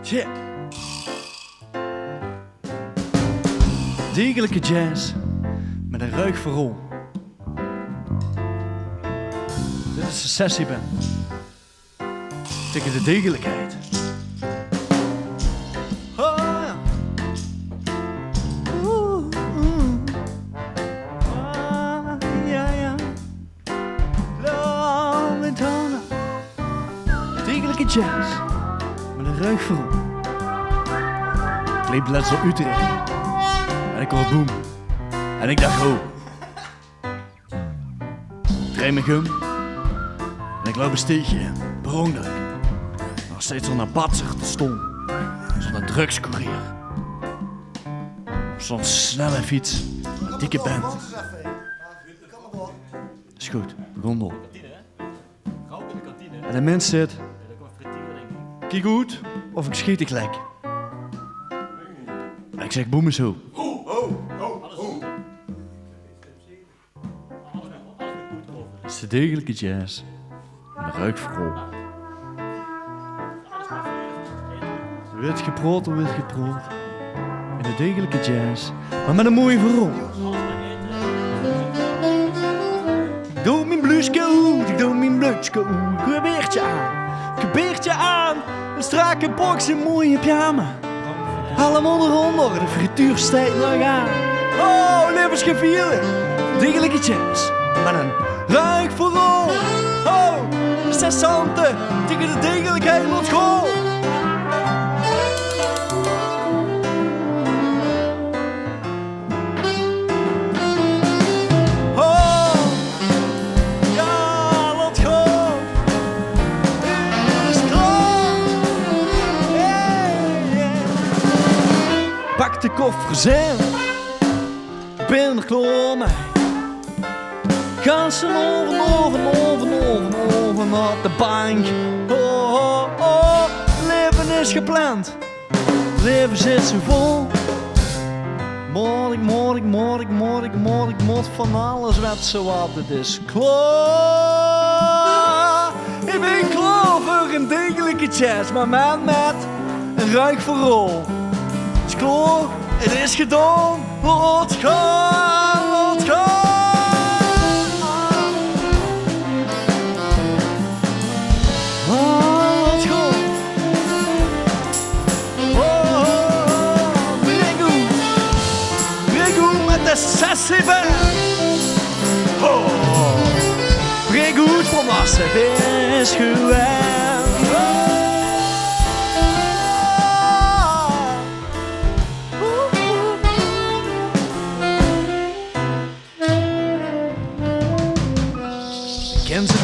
Shit. Degelijke jazz met een ruig verrol. Dit is de sessieband tegen de degelijkheid. Oh, ja. Ja, ja. Lawentana. Degelijke jazz met een ruig verrol. Ik leef let's op Utrecht. En ik hoor boem. En ik dacht, oh. Ik rijd mijn gum. En ik loop een steegje in. Per ongeluk. Nog steeds zo'n batser te stom. Zo'n drugscourier. Op zo'n snelle fiets. Een dikke band. Is goed, begon door. En de mens zit. Kijk goed of ik schiet ik lek. En ik zeg boem eens zo. Het is de degelijke jazz. En de ruik verrol. Wit geproot. In de degelijke jazz. Maar met een mooie verrol. Ik doe mijn blouseje uit, ik doe mijn blouseje uit. Gebeertje aan. Een strakke box, een mooie pyjama. Allemaal eronder, de frituur stijgt nog aan. Oh, levensgevieren. Degelijke jazz. Met een ruik verrol. Oh, cessante tegen de degelijkheid van school. Oh, ja, laat gaan. Is klaar. Yeah, yeah. Pak de koffers in. Ben er klaar mee. Gassen over op de bank. Oh, leven is gepland. Leven zit zo vol. Ik moet van alles wat zo wat het is. Klaar. Ik ben klaar voor een degelijke jazz, maar met een ruik verrol. Het is klaar, het is gedaan. Laat gaan, laat gaan. Sessieband. Oh, breng goed volwassen, is gewend. Ken ze